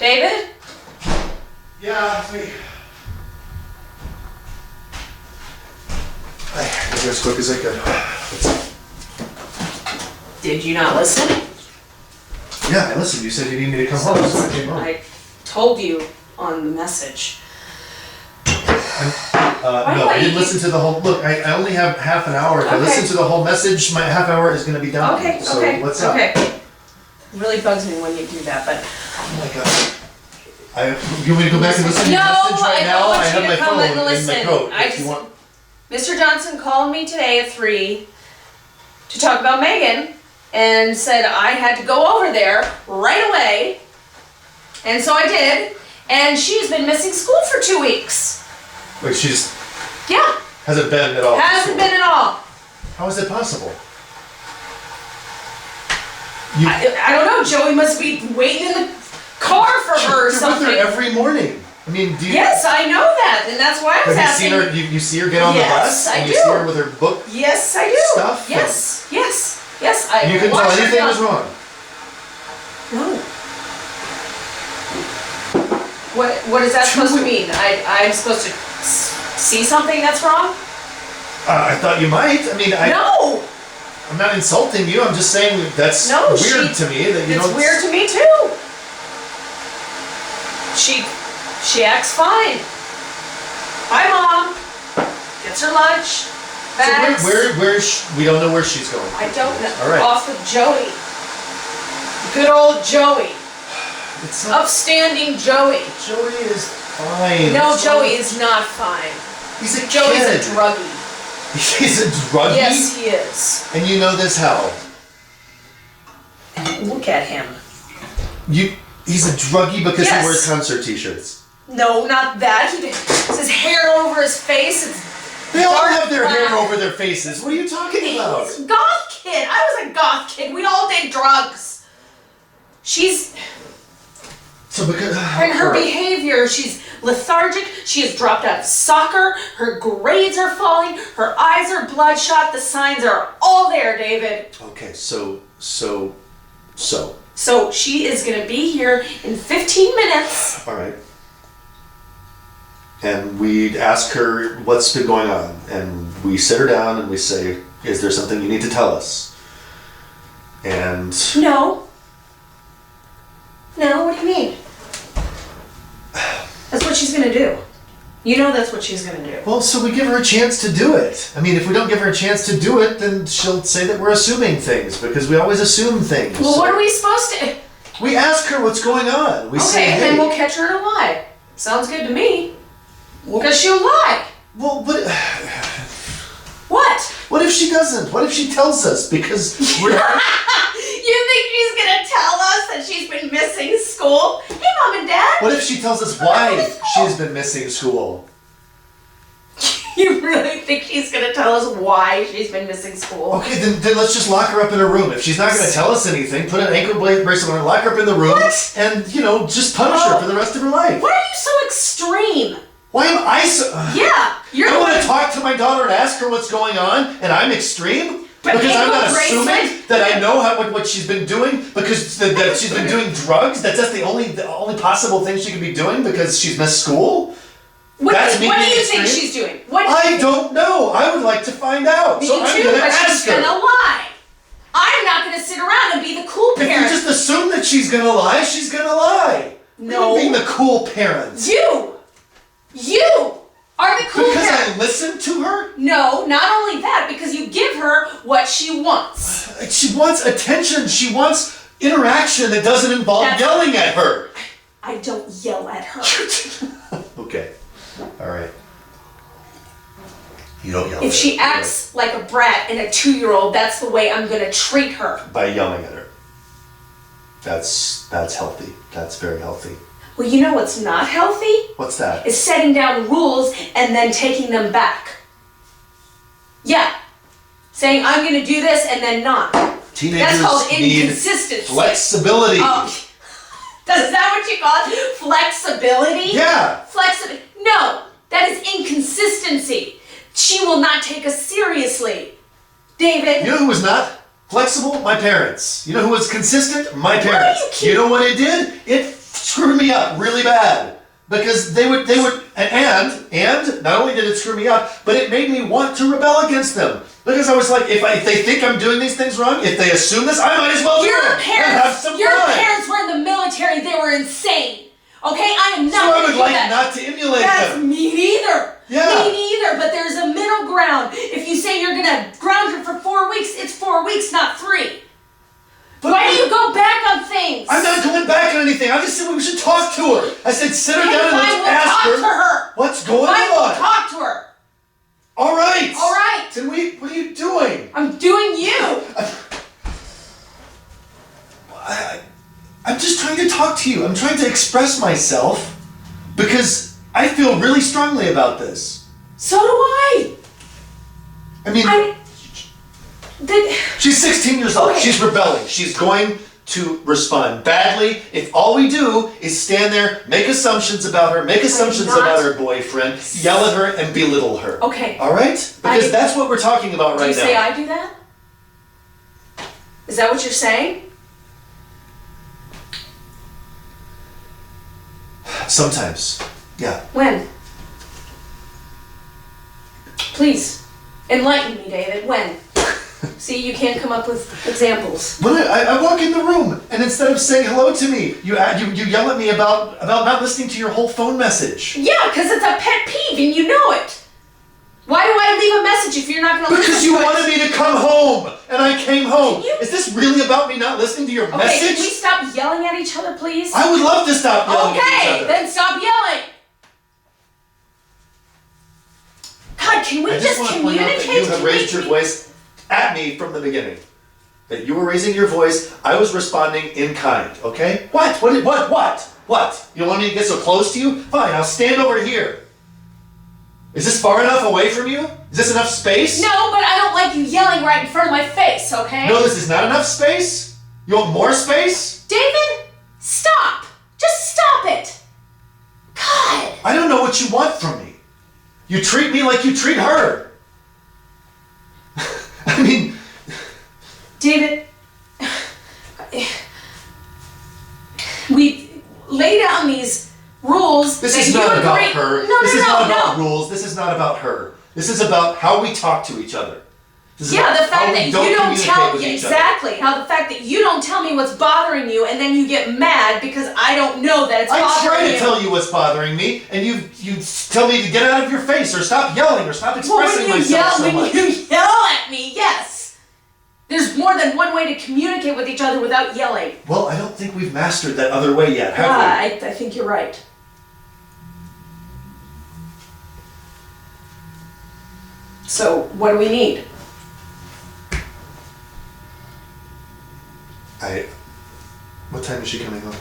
David? Yeah, it's me. I did as quick as I could. Did you not listen? Yeah, I listened. You said you needed me to come home, so I came home. I told you on the message. No, I didn't listen to the whole. Look, I only have half an hour. If I listen to the whole message, my half hour is going to be done. Okay, so okay, what's up? okay. It really bugs me when you do that, but... Oh my god. You want me to go back and listen to your message right now? I have my phone in my coat. If you want. Mr. Johnson called me today at 3 to talk about Megan and said I had to go over there right away. And so I did. And she's been missing school for 2 weeks. Wait, she's... Yeah. Hasn't been at all. Hasn't been at all. How is it possible? I don't know. Joey must be waiting in the car for her or something. You're with her every morning. I mean, do you... Yes, I know that, and that's why I was asking. Have you seen her? You see her get on the bus? Yes, I do. You see her with her book? Yes, I do. Stuff? Yes. And you couldn't tell anything was wrong? No. What is that supposed to mean? I'm supposed to see something that's wrong? I thought you might. I mean, No! I'm not insulting you. I'm just saying that's weird to me that you don't... It's weird to me too. She acts fine. Hi, Mom. Gets her lunch. Bags. So we don't know where she's going. I don't know. All right. Off with Joey. Good old Joey. It's not... Upstanding Joey. Joey is fine. No, Joey is not fine. He's a Joey's kid. a druggie. He's a druggie? Yes, he is. And you know this how? Look at him. He's a druggie because Yes. he wears concert t-shirts. No, not that. He has his hair over his face. They all dark have their black. hair over their faces. What are you talking about? He's a goth kid. I was a goth kid. We all did drugs. She's... So because... And her behavior, she's lethargic. She has dropped out of soccer. Her grades are falling. Her eyes are bloodshot. The signs are all there, David. Okay, so... So she is going to be here in 15 minutes. All right. And we ask her what's been going on. And we sit her down and we say, is there something you need to tell us? And... No, what do you mean? That's what she's going to do. You know that's what she's going to do. Well, so we give her a chance to do it. I mean, if we don't give her a chance to do it, then she'll say that we're assuming things, because we always assume things. Well, what are we supposed to... We ask her what's going on. We say, hey... then we'll catch her in a lie. Sounds good to me. Because she'll lie. Well, but... What? What if she doesn't? What if she tells us? Because we're... You think she's going to tell us that she's been missing school? Hey, Mom and Dad. What if she tells us why she's been missing school? You really think she's going to tell us why she's been missing school? Okay, then let's just lock her up in a room. If she's not going to tell us anything, put an ankle bracelet on her, lock her up in the room, and, just punish her for the rest of her life. Why are you so extreme? Why am I so... Yeah, you're I want to talk to my daughter and ask her what's going on, and I'm extreme? Because I'm not assuming that I know what she's been doing, because that she's been doing drugs? That's the only possible thing she could be doing because she's missed school? What do you think she's doing? I don't know. I would like to find out. Me so I'm too, going to but ask she's her. going to lie. I'm not going to sit around and be the cool If parent. you just assume that she's going to lie, she's going to lie. No. Being the cool parent. You are the cool because parent. I listen to her? No, not only that, because you give her what she wants. She wants attention. She wants interaction that doesn't involve yelling at her. I don't yell at her. Okay. All right. You don't yell at her. If she acts like a brat and a 2-year-old, that's the way I'm going to treat her. By yelling at her. That's healthy. That's very healthy. Well, you know what's not healthy? What's that? Is setting down rules and then taking them back. Yeah. Saying, I'm going to do this and then not. Teenagers That's called need inconsistency. flexibility. Oh. Is that what you call it? Flexibility? Yeah. Flexibility. No, that is inconsistency. She will not take us seriously. David. You know who was not flexible? My parents. You know who was consistent? My Why parents. do you keep... You know what it did? It screwed me up really bad. Because they would, and not only did it screw me up, but it made me want to rebel against them. Because I was like, if they think I'm doing these things wrong, if they assume this, I might as well do it and have some Your fun. parents were in the military, they were insane. Okay, I am not So I gonna would do like that. not to emulate That's them. me neither. Yeah. Me neither, but there's a middle ground. If you say you're gonna ground her for 4 weeks, it's 4 weeks, not 3. But why do you go back on things? I'm not going back on anything. I just said we should talk to her. I said sit her down and let's we'll ask talk her, to her. What's going Fine, we'll on. talk to her. All right. All right. Then what are you doing? I'm doing you. I'm just trying to talk to you. I'm trying to express myself because I feel really strongly about this. So do I. I mean, she's 16 years old. Okay. She's rebelling. She's going to respond badly if all we do is stand there, make assumptions about her, make assumptions about her boyfriend, yell at her, and belittle her. Okay. All right? Because that's what we're talking about right now. Do you say I do that? Is that what you're saying? Sometimes. Yeah. When? Please, enlighten me, David. When? See, you can't come up with examples. When I walk in the room, and instead of saying hello to me, you yell at me about not listening to your whole phone message. Yeah, because it's a pet peeve, and you know it. Why do I leave a message if you're not going to listen to it? Because you wanted me to come home, and I came home. Can you- Is this really about me not listening to your Okay, message? can we stop yelling at each other, please? I would love to stop yelling at each Okay, other. then stop yelling. God, can we I just want to point out communicate? that you have raised your voice at me from the beginning. That you were raising your voice, I was responding in kind, okay? What? You want me to get so close to you? Fine, I'll stand over here. Is this far enough away from you? Is this enough space? No, but I don't like you yelling right in front of my face, okay? No, this is not enough space? You want more space? David, stop! Just stop it! God! I don't know what you want from me. You treat me like you treat her. I mean... David, we lay down these rules. This that is you not about agree- her. No, This no, is no, not no. about rules. This is not about her. This is about how we talk to each other. This is Yeah, about the fact how we that you don't communicate tell with me each other. exactly how the fact that you don't tell me what's bothering you, and then you get mad because I don't know that it's I bothering try you. to tell you what's bothering me, and you tell me to get it out of your face, or stop yelling, or stop expressing myself so much. When you yell at me, yes. There's more than one way to communicate with each other without yelling. Well, I don't think we've mastered that other way yet, have I think you're right. So, what do we need? What time is she coming home?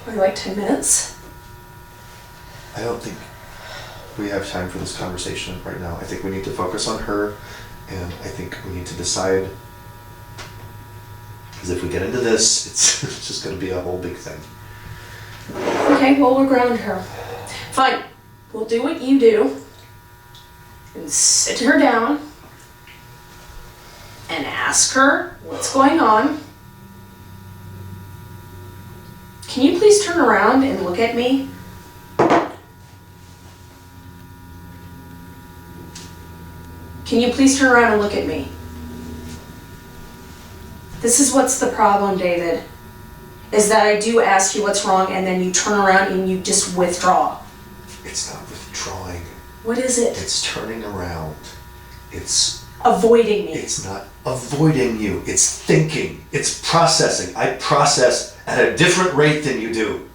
Maybe like 10 minutes? I don't think we have time for this conversation right now. I think we need to focus on her, and I think we need to decide, because if we get into this, it's just going to be a whole big thing. Okay, well, we'll ground her. Fine. We'll do what you do and sit her down and ask her what's going on. Can you please turn around and look at me? Can you please turn around and look at me? This is what's the problem, David, is that I do ask you what's wrong and then you turn around and you just withdraw. It's not withdrawing. What is it? It's turning around. It's Avoiding me. It's not avoiding you. It's thinking. It's processing. I process at a different rate than you do.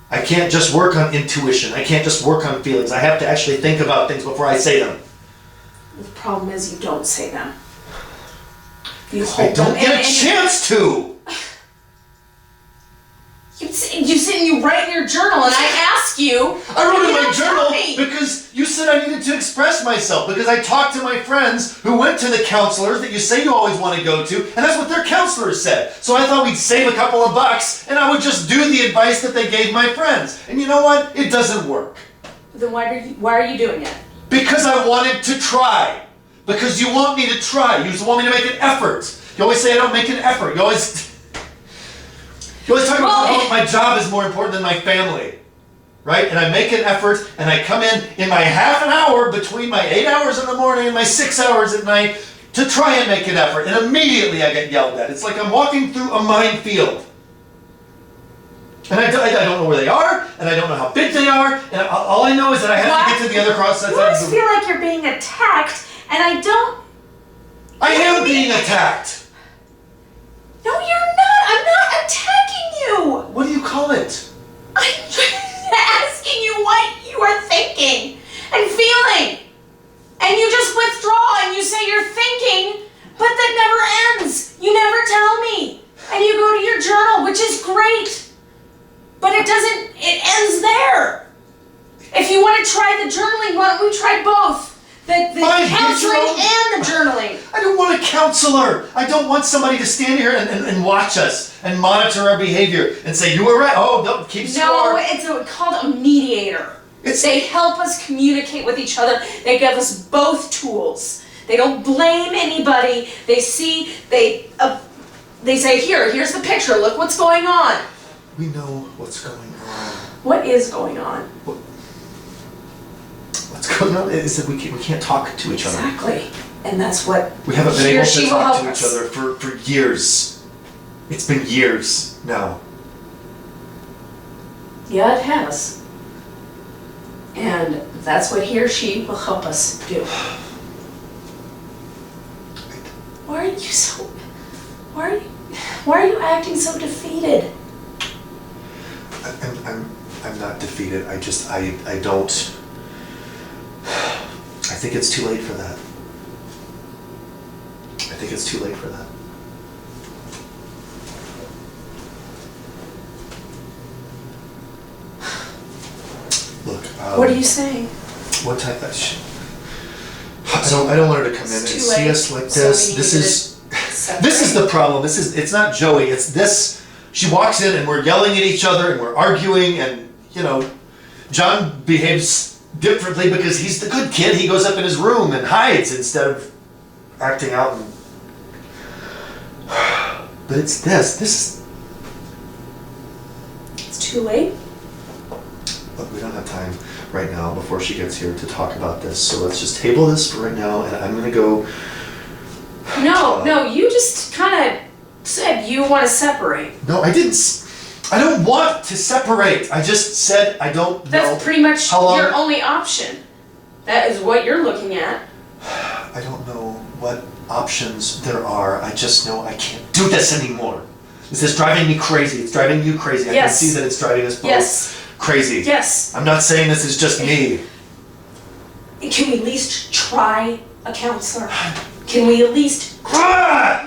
I can't just work on intuition. I can't just work on feelings. I have to actually think about things before I say them. The problem is you don't say them. You I hold don't them get a chance to. You sit and you write in your journal and I ask you. I wrote and in you my don't tell journal me. because you said I needed to express myself, because I talked to my friends who went to the counselors that you say you always want to go to, and that's what their counselors said. So I thought we'd save a couple of bucks and I would just do the advice that they gave my friends. And you know what? It doesn't work. Then why are you doing it? Because I wanted to try. Because you want me to try. You just want me to make an effort. You always say I don't make an effort. You always... You always talk about how my job is more important than my family, right? And I make an effort, and I come in my half an hour between my 8 hours in the morning and my 6 hours at night to try and make an effort, and immediately I get yelled at. It's like I'm walking through a minefield. And I don't know where they are, and I don't know how big they are, and all I know is that I have to get to the other cross side. You always feel like you're being attacked, and I don't... I am being attacked! No, you're not! I'm not attacking you! What do you call it? I'm asking you what you are thinking and feeling. And you just withdraw and you say you're thinking, but that never ends. You never tell me. And you go to your journal, which is great. But it ends there. If you want to try the journaling, why don't we try both? The counseling and the journaling. I don't want a counselor. I don't want somebody to stand here and watch us and monitor our behavior and say, you were right. Oh, no, keep score. No, it's called a mediator. They help us communicate with each other. They give us both tools. They don't blame anybody. They say, here's the picture. Look what's going on. We know what's going on. What is going on? What's going on is that we can't talk to each other. Exactly. And that's what we haven't been able to talk to us. each other for years. It's been years now. Yeah, it has. And that's what he or she will help us do. Why are you acting so defeated? I'm not defeated. I don't. I think it's too late for that. I think it's too late for that. Look. What are you saying? What type of I don't want her to come in and see us like this. This is the problem. It's not Joey. It's this. She walks in and we're yelling at each other and we're arguing and John behaves differently because he's the good kid. He goes up in his room and hides instead of acting out. But it's this. It's too late. Look, we don't have time right now before she gets here to talk about this. So let's just table this for right now, and I'm gonna go. No, you just kind of said you want to separate. No, I didn't. I don't want to separate. I just said I don't know. That's pretty much your only option. That is what you're looking at. I don't know what options there are. I just know I can't do this anymore. This is driving me crazy. It's driving you crazy. I can see that it's driving us both crazy. Yes. I'm not saying this is just me. Can we at least try a counselor? Can we at least... What?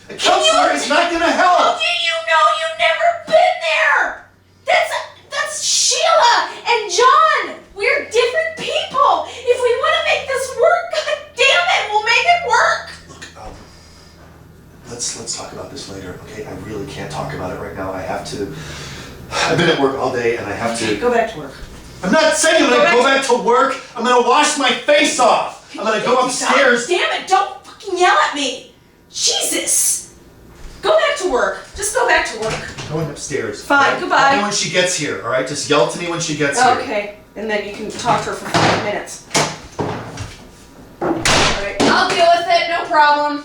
A counselor is not going to help. How do you know you've never been there? That's Sheila and John. We're different people. If we want to make this work, God damn it, we'll make it work. Look, let's talk about this later, okay? I really can't talk about it right now. I have to. I've been at work all day and I have to. Go back to work. I'm not saying I'm gonna go back to work. I'm gonna wash my face off. I'm gonna go upstairs. Damn it, don't fucking yell at me. Jesus. Go back to work. Just go back to work. I'm going upstairs. Fine, right? goodbye. Only when she gets here, all right? Just yell to me when she gets here. Okay, and then you can talk to her for 5 minutes. All right, I'll deal with it, no problem.